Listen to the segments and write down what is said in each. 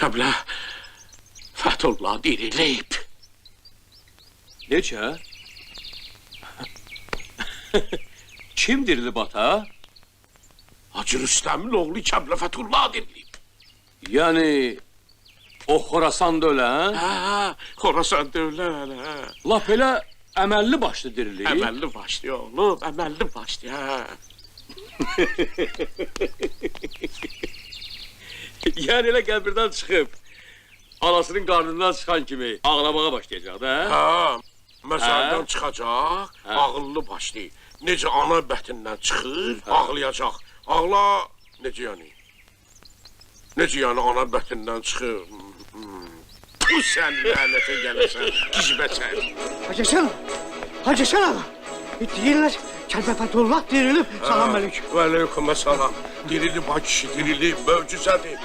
Kəblə Fəthullah dirilib. Necə? Kim dirilib ata? Hacı Rüstəmin oğlu Kəblə Fəthullah dirilib. Yəni o Xorasanda ölən? Hə, Xorasan dövlən, hə. Lap elə əməlli başlı dirilib. Əməlli başlı oğlum, əməlli başlı, hə. Yəni elə qəbirdən çıxıb, anasının qarnından çıxan kimi ağlamağa başlayacaq da, hə? Hə, məzardan çıxacaq, ağıllı başlı. Necə ana bətindən çıxır, ağlayacaq. Ağla, necə yəni? Necə yəni ana bətindən çıxır? Bu sən lənətə gələsən, gizbəçər. Hacı Şən ağa, deyirlər, Kəblə Fəthullah dirilib, salam əleykum. Və aleykümə salam. Dirilib, ha kişi, dirilib, möcüzədir.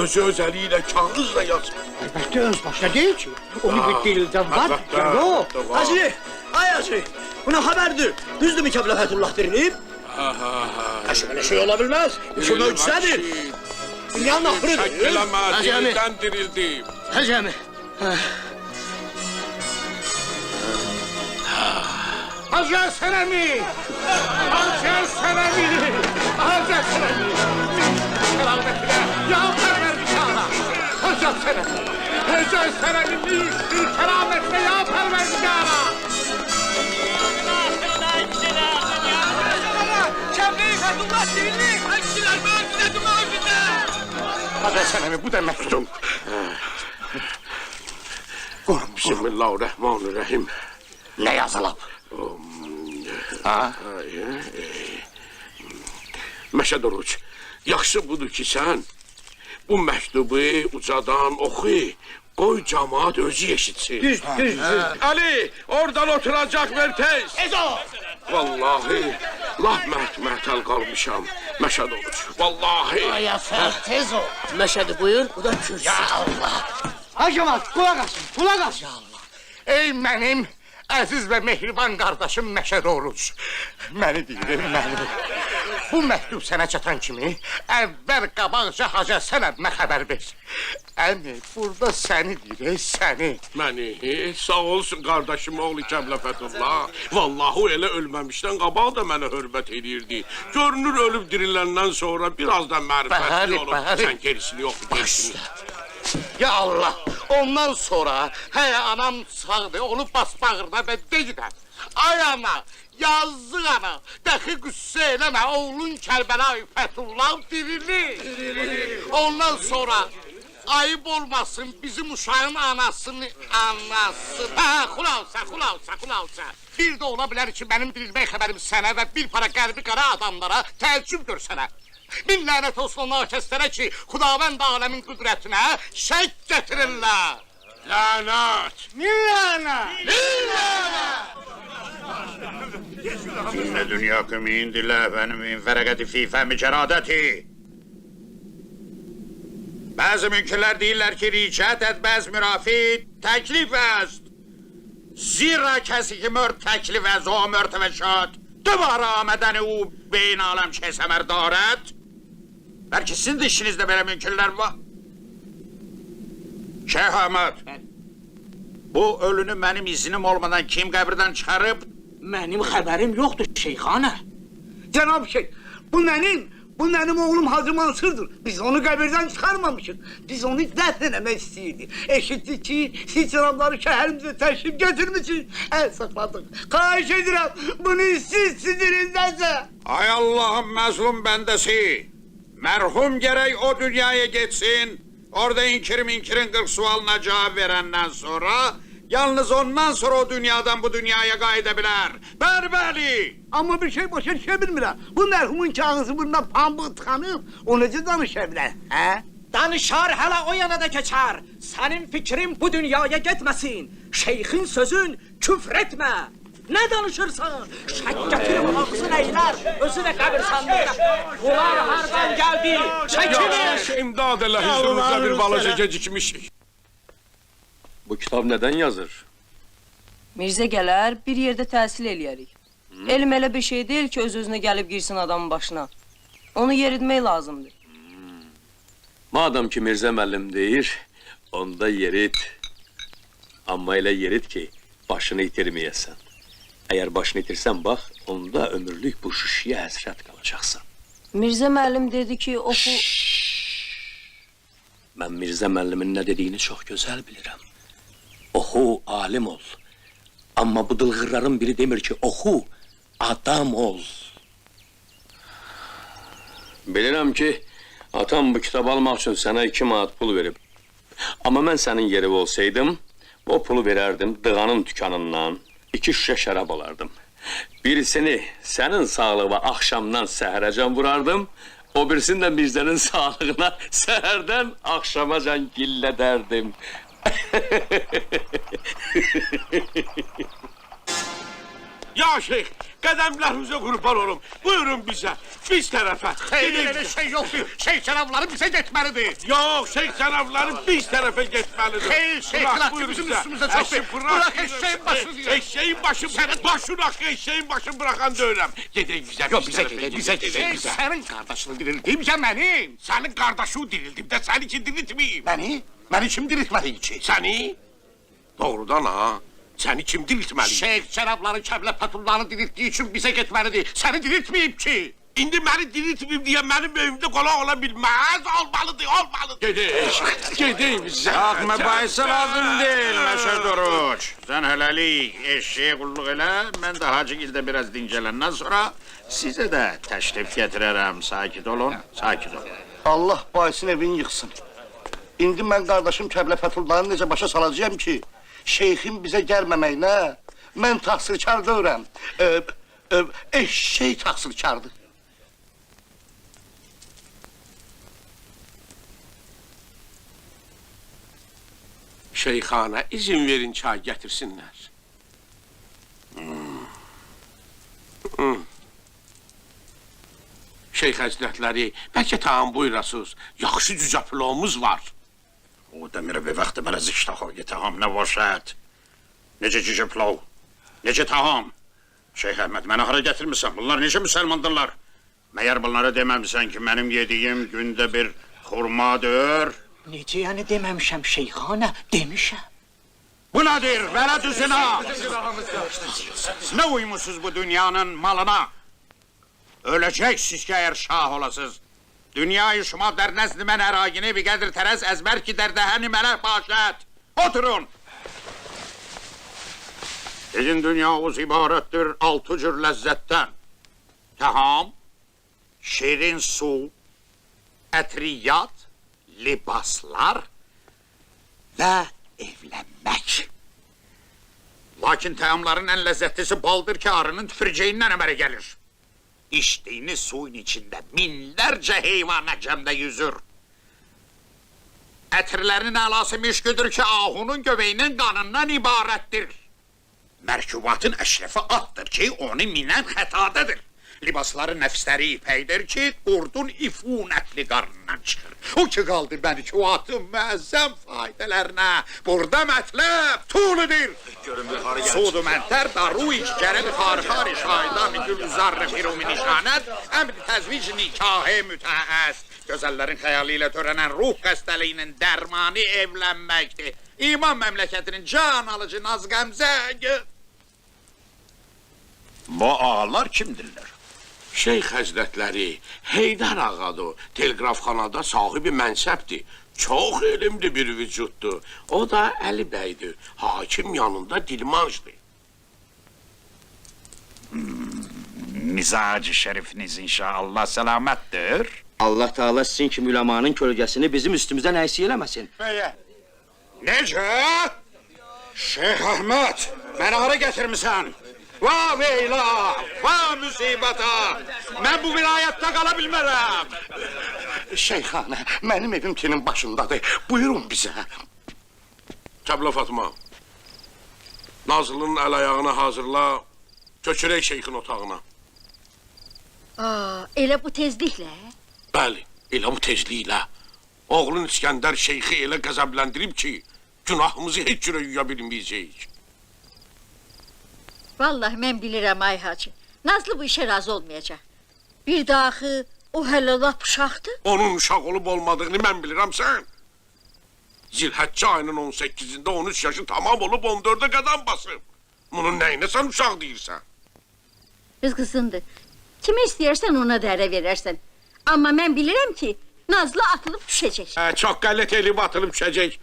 Özü öz əli ilə, kağızla yazır. Əlbəttə öz başına deyil ki, onu bir dirildən var, yox. Hacı, ay hacı, buna xəbərdir. Düzdürmü Kəblə Fəthullah dirilib? Belə şey ola bilməz. Bu möcüzədir. Dünyanın axırıdır. Şək eləmə, dirildən dirildim. Hacı əmi. Hacı Sənəmi! Hacı Sənəmi! Hacı Sənəmi! Kerametine yağlar vermiş ana! Hacı Sənəmi! Hacı Sənəmi bir kerametine yağlar vermiş ana! Kəblə Fəthullah dirilib. Hacılar möcüzədir, möcüzə. Hacı Sənəmi, bu da məktub. Bismillahirrahmanirrahim. Nə yazılıb? Məşəd Oruç, yaxşı budur ki sən bu məktubu ucadan oxu, qoy camaat özü eşitsin. Düz. Ali, oradan oturacaq ver tez. Ezo! Vallahi, laf məhtəl qalmışam, Məşəd Oruç, vallahi. Tez ol. Məşədi buyur, bu da kürsü. Ya Allah! Hacı Amat, qulaq asın, qulaq asın. Ey mənim əziz və mehriban qardaşım Məşəd Oruç. Məni deyir, məni. Bu məktub sənə çatan kimi əvvəl qabaqca Hacı Sənəmə xəbər ver. Əmi, burada səni deyir, səni. Məni, sağ olsun qardaşım oğlu Kəblə Fəthullah. Vallahi o elə ölməmişdən qabaq da mənə hörmət edirdi. Görünür ölüb diriləndən sonra biraz da mərifətli olur. Sən gerisini yox, gerisini. Ya Allah, ondan sonra hə anam sağdı, onu basbağırda və deyirəm. Ay ana, yazıq ana, dəxi qüssə eləmə, oğlun Kərbəlayı Fəthullah dirilir. Ondan sonra ayıb olmasın bizim uşağın anasını. Hə, xulausa. Bir də ola bilər ki, mənim dirilmək xəbərim sənə və bir para qərbi qara adamlara təəccüb görsənə. Min lənət olsun o nakəslərə ki, Xudavənd aləmin qüdrətinə şək gətirirlər. Lənət! Min lənət! إن دنياكم عند الله فأنا من فرقة في فهم şeradeti. Bazı mümkünler değiller ki ricat et, bazı mürafi teklif est. Zira kesi ki mört teklif est, o mörteveşat. Duvara amedeni o beyin alem kesemer daret. Belki sizin de işinizde böyle mümkünler var. Şeyh Ahmet, bu ölünü benim izinim olmadan kim kabirden çıkarıp Mənim xəbərim yoxdur şeyxana. Cənab şeyh, bu mənim oğlum Hacı Mansırdır. Biz onu qəbirdən çıxarmamışıq. Biz onu dəfn eləmək istəyirdik. Eşitdik ki, siz cənabları şəhərimizə təşrif gətirmişsiniz. Əl saxladıq. Xahiş edirəm, bunu siz sidrindəsə. Ay Allah'ın məzlum bəndəsi, mərhum gərək o dünyaya geçsin, orada inkirin 40 sualına cevap verenden sonra, yalnız ondan sonra o dünyadan bu dünyaya qayıdabilir. Bəli! Amma bir şey başa düşə bilmirəm. Bu mərhumun kağızı bundan pambıq tıxanıb, o necə danışa bilər, hə? Danışar hələ o yana da keçər. Sənin fikrin bu dünyaya getməsin. Şeyxin sözün küfr etmə. Nə danışırsan? Şək gətirib ağzın əylər, özü də qəbirstanlıqda. Bunlar hardan gəldi? Çəkilin! İmdad elə hüzurunuzda bir balaca gecikmişik. Bu kitab nədən yazır? Mirzə gələr, bir yerdə təhsil eləyərik. Elm elə bir şey deyil ki, öz-özünə gəlib girsin adamın başına. Onu yeritmək lazımdır. Madem ki Mirzə müəllim deyir, onda yerit. Amma elə yerit ki, başını itirməyəsən. Əgər başını itirsən, bax, onda ömürlük bu şüşüyə həsrət qalacaqsan. Mirzə müəllim dedi ki, oxu... Mən Mirzə müəllimin nə dediyini çox gözəl bilirəm. Oxu, alim ol. Amma bu dılğırların biri demir ki, oxu, adam ol. Bilirəm ki, atam bu kitabı almaq üçün sənə 2 manat pul verib. Amma mən sənin yerində olsaydım, o pulu verərdim dığanın dükanından, 2 şüşə şərab alardım. Birisini sənin sağlığına axşamdan səhərəcən vurardım, o birisini də Mirzənin sağlığına səhərdən axşamacan gillədərdim. Ya şeyh, qədəmlərinize qurban olum. Buyurun bizə, biz tərəfə. Xeyr, elə şey yoxdur. Şeyh cənabları bizə getməlidir. Yox, şeyh cənabları biz tərəfə getməlidir. Xeyr, şeyh Bırak, cənabları buyur bizim bizə. üstümüzə çox Əşi, bırak eşeğin başını diyor. Eşeğin başı, başını axı eşeğin başını bırakan deyiləm. Gedək bizə, Yox, bizə gedək, bizə gedək. bizə. Sənin qardaşını dirildim ya mənim. Sənin qardaşını dirildim də səni ki diriltməyim. Məni? Məni kim diriltməli ki? Səni? Doğrudan ha? Səni kim diriltməli? Şeyh cənabları Kəblə Fətullanı diriltdiyi üçün bizə getməlidir. Səni diriltməyib ki. İndi məni diriltməyim deyə mənim evimdə qonaq ola bilməz. Olmalıdır, olmalıdır. Gedək bizə. Bax, mübahisə lazım deyil, Məşə Duruç. Sən hələlik eşeğe qulluq elə, mən də Hacıgildə biraz dincələndən sonra sizə də təşrif gətirərəm. Sakit olun, sakit olun. Allah bahisin evini yıxsın. İndi mən qardaşım Kəblə Fətullanı necə başa salacağım ki, şeyxin bizə gəlməməyinə mən təqsirkar deyirəm. Eşşey təqsirkardır. Şeyxana izin verin çay gətirsinlər. Şeyx həzrətləri, bəlkə tamam buyurasınız. Yaxşı cücə plovumuz var. O demir bir vaxtı mənə ziştaxoy taham nə başət. Necə cücə plov, necə taham. Şeyx Əhməd, mənə hara gətirmirsən? Bunlar necə müsəlmandırlar? Məyər bunlara deməmsən ki, mənim yediyim gündə bir xurmadır? Necə yəni deməmişəm şeyxana, demişəm. Bu nədir? Vələdüzina! Nə uymusuz bu dünyanın malına? Öləcəksiniz ki, əgər şah olasınız. Dünyayı şuma der nəzd mən əragini bi qədir tərəz əzbər ki der dəhəni mələk başət. Oturun! Sizin dünyamız ibarətdir 6 cür ləzzətdən. Təham, şirin su, ətriyyat, libaslar və evlənmək. Lakin təhamların ən ləzzətlisi baldır ki, arının tüpürceyindən əmələ gəlir. İçtiğiniz suyun içində minlərcə heyvan əcəmdə yüzür. Ətirlərin əlası mişqüdür ki, ahunun göbəyinin qanından ibarətdir. Mərkubatın əşrəfi atdır ki, onu minən xətadadır. Libasların nəfsləri ipəkdir ki, qurdun ifunətli qarnından çıxır. O ki, qaldı məni ki, o atın məəzzəm faydələrinə. Burada mətləb tuğludur. Sudu məntər, daru içgərəli xarxari şahidan gülzarrı firumi nişanət, əmri təzvic nikahı mütəəst. Gözəllərin xəyalı ilə törənən ruh qəstəliyinin dərmanı evlənməkdir. İman məmləkətinin can alıcı naz qəmzəng. Bu ağalar kimdirlər? Şeyx həzrətləri, Heydər ağadır, telqrafxanada sahibi mənsəbdir. Çox elmli bir vücuddur. O da Əli bəydir, hakim yanında dilmancdır. Mizacı şərifiniz inşallah səlamətdir. Allah Teala sizin kimi ülemanın kölgəsini bizim üstümüzdən əksik eləməsin. Necə? Şeyx Əhməd, məni hara gətirmisən? Va veyla, va müsibətə! Mən bu vilayətdə qala bilmərəm! Şeyxanə, mənim evim kinin başındadır. Buyurun bizə. Kəblə Fatma, Nazlının əl ayağını hazırla, köçürək şeyxin otağına. Elə bu tezliklə? Bəli, elə bu tezliklə. Oğlun İskəndər şeyxi elə qəzəbləndirib ki, günahımızı heç cürə yuya bilməyəcəyik. Vallahi mən bilirəm ay hacı. Nazlı bu işə razı olmayacaq. Bir də axı O hələ lap uşaqdır. Onun uşaq olub olmadığını mən bilirəm sən. Zilhəccə ayının 18-də 13 yaşı tamam olub 14-ə qədəm basıb. Bunun nəyinə sən uşaq deyirsən? Qız qızındır. Kimi istəyərsən ona da ərə verərsən. Amma mən bilirəm ki, Nazlı atılıb düşəcək. Çox qələt elib atılıb düşəcək.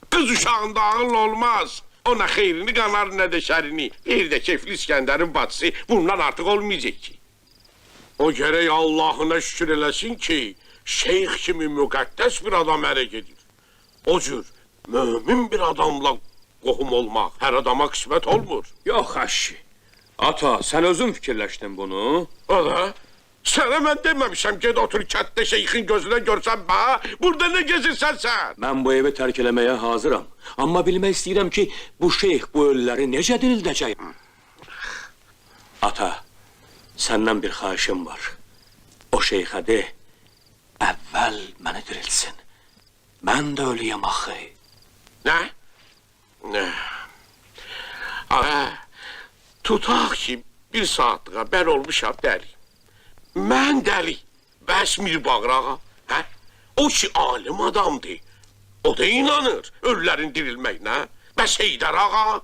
Qız uşağında ağıl olmaz. Ona xeyrini qanar, nə də şərini. Bir də Kefli İskəndərin bacısı bundan artıq olmayacaq ki. O gərək Allahına şükür eləsin ki, şeyx kimi müqəddəs bir adam ərə gedir. O cür mömin bir adamla qohum olmaq hər adama qismət olmur. Yox əşi. Ata, sən özün fikirləşdin bunu? O da, sənə mən deməmişəm, ged otur kətdə şeyxin gözünə görsən bə, burada nə gezirsən sən? Mən bu evi tərk eləməyə hazıram. Amma bilmək istəyirəm ki, bu şeyx bu ölüləri necə dirildəcək? Ata, səndən bir xahişim var. O şeyxə de, əvvəl məni dirilsin. Mən də ölüyəm axı. Nə? Nə? Tutaq ki, bir saatlığa mən olmuşam dəli. Mən dəli. Bəs Mirbağır ağa, hə? O ki, alim adamdır. O da inanır ölülərin dirilməyinə. Bəs Heydər ağa,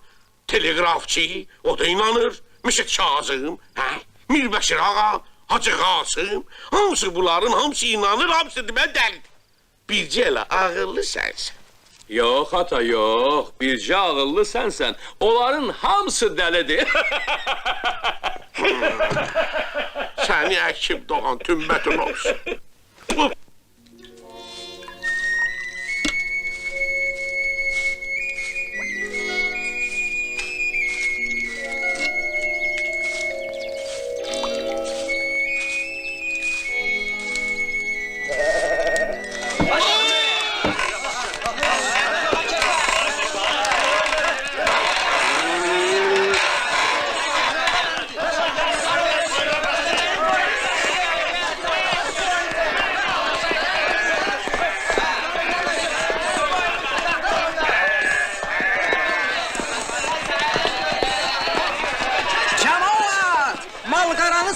telegrafçı, o da inanır. Müşid Kazım, hə? Mirbəşir ağa, Hacı Qasım, hamısı bunların hamısı inanır, hamısı demə dəlidir. Bircə elə ağıllı sənsən. Yox ata, yox. Bircə ağıllı sənsən. Onların hamısı dəlidir. Səni əkib doğan tümbətin olsun.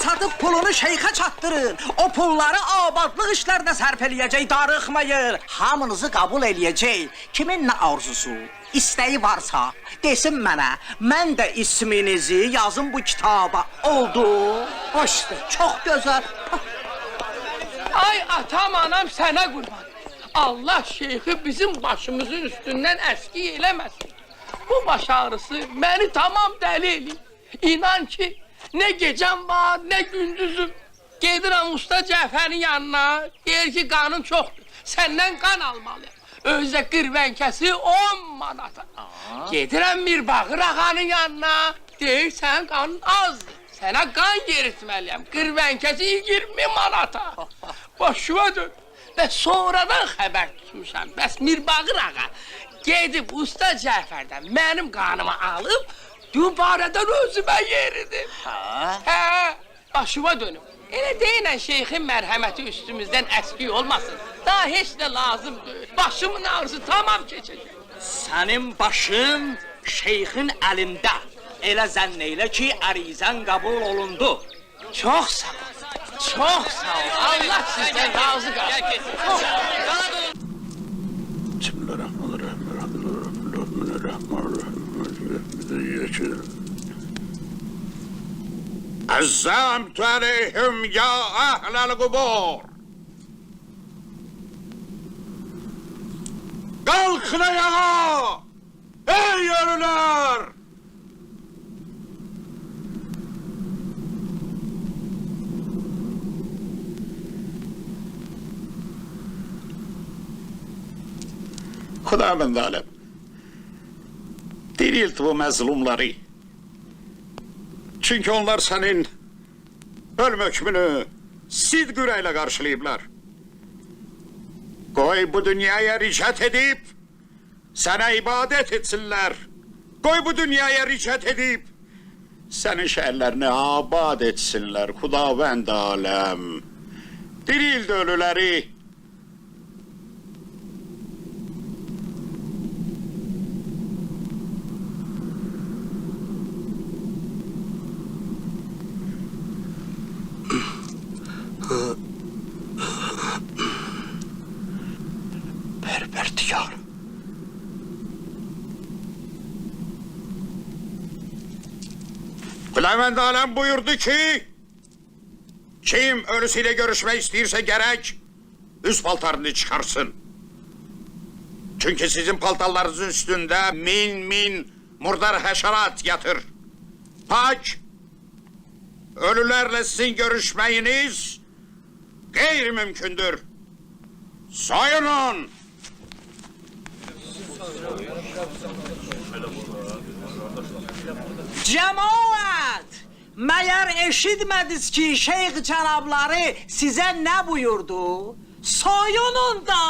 Satıb pulunu şeyxə çatdırın. O pulları abadlıq işlərinə sərf eləyəcək, darıxmayın. Hamınızı qəbul eləyəcək. Kimin nə arzusu, istəyi varsa, desin mənə. Mən də isminizi yazın bu kitaba. Oldu. Hoşdur, çox gözəl. Ay atam, anam sənə qurban. Allah şeyxi bizim başımızın üstündən əski eləməsin. Bu baş ağrısı məni tamam dəli eləyir. İnan ki, nə gecəm var, nə gündüzüm. Gedirəm usta Cəfərin yanına, deyir ki, qanın çoxdur, səndən qan almalıyam. Özdə qırvənkəsi 10 manata. Gedirəm Mirbağır ağanın yanına, deyir sənin qanın azdır, sənə qan yeritməliyəm. Qırvənkəsi 20 manata. Başıma dön. Və sonradan xəbər tutmuşam, bəs Mirbağır ağa gedib usta Cəfərdən mənim qanımı alıb, dübarədən özümə yeridim. Hə, başıma dönüm. Elə deyilən şeyxin mərhəməti üstümüzdən əski olmasın. Daha heç də lazım deyil. Başımın ağrısı tamam keçəcək. Sənin başın şeyxin əlində. Elə zənn elə ki, ərizən qəbul olundu. Çox sağ ol. Çox sağ ol. Allah sizdən razı qalsın. Əzzəmtü əleyhüm ya əhləl qubur. Qalxın ayağa, ey ölülər! Xudavənd aləm, dirilt bu məzlumları. Çünki onlar sənin ölüm hökmünü sidq ürəklə qarşılayıblar. Qoy bu dünyaya ricət edib, sənə ibadət etsinlər. Qoy bu dünyaya ricət edib, sənin şəhərlərini abad etsinlər, Xudavənd aləm. Dirild ölüləri. Bülent Alem buyurdu ki, kim ölüsüyle görüşmek istiyorsa gerek, üst paltarını çıkarsın. Çünkü sizin paltarlarınızın üstünde min murdar haşerat yatır. Pak, ölülerle sizin görüşmeyiniz gayri mümkündür. Soyunun! Cemaat! Meğer eşitmediniz ki şeyh cenabları size ne buyurdu? Soyunun da!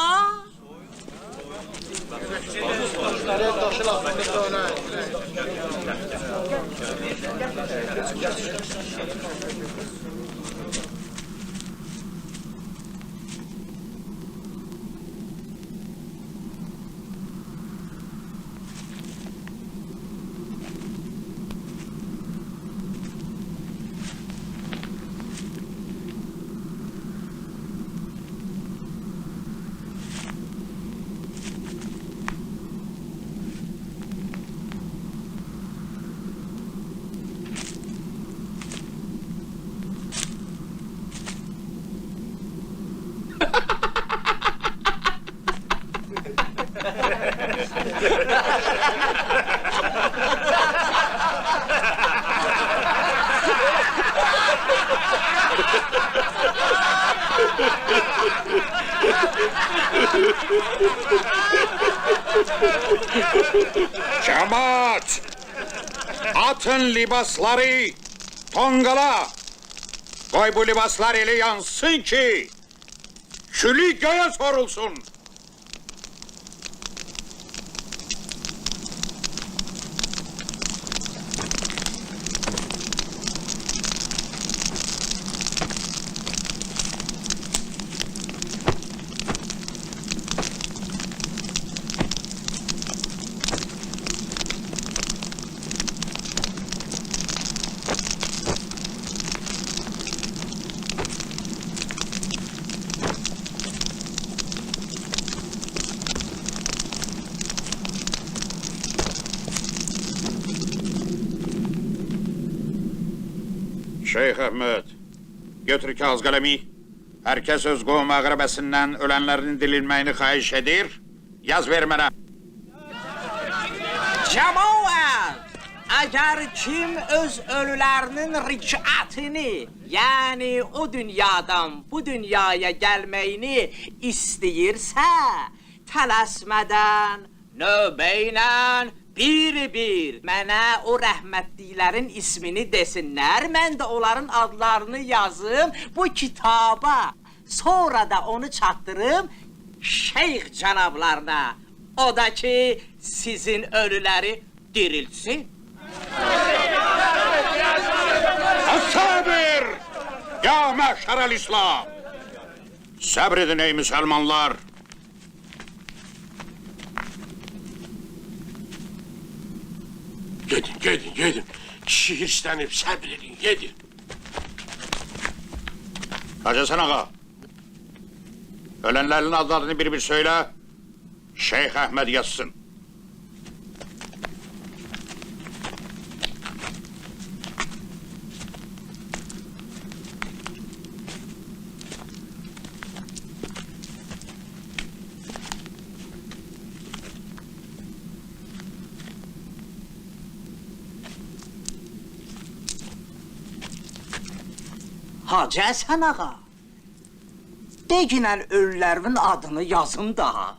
Cemaat! Atın libasları tongala! Koy bu libaslar eli yansın ki külü göğe sorulsun. Şeyh Ahmet, götür kağız kalemi. Herkes öz qohum ağrabəsindən ölənlərin dirilməyini xahiş edir. Yaz ver mənə. Cemaat! Eğer kim öz ölülerinin ricatini, yani o dünyadan bu dünyaya gelmeyini isteyirse, tələsmədən, növbeyle, bir mənə o rəhmətliklərin ismini desinlər, mən də onların adlarını yazım bu kitaba. Sonra da onu çatdırım şeyh canablarına. O da ki sizin ölüləri dirilsin. Sabır! Ya meşherel İslam! Sabredin ey Müslümanlar! Gedin. Kişi hirslənib, səbr edin, gedin. Hacı Hasan ağa, ölenlerin adlarını bir söyle, Şeyh Ahmet yazsın. Hacı Həsən ağa, deginən ölülərin adını yazın da.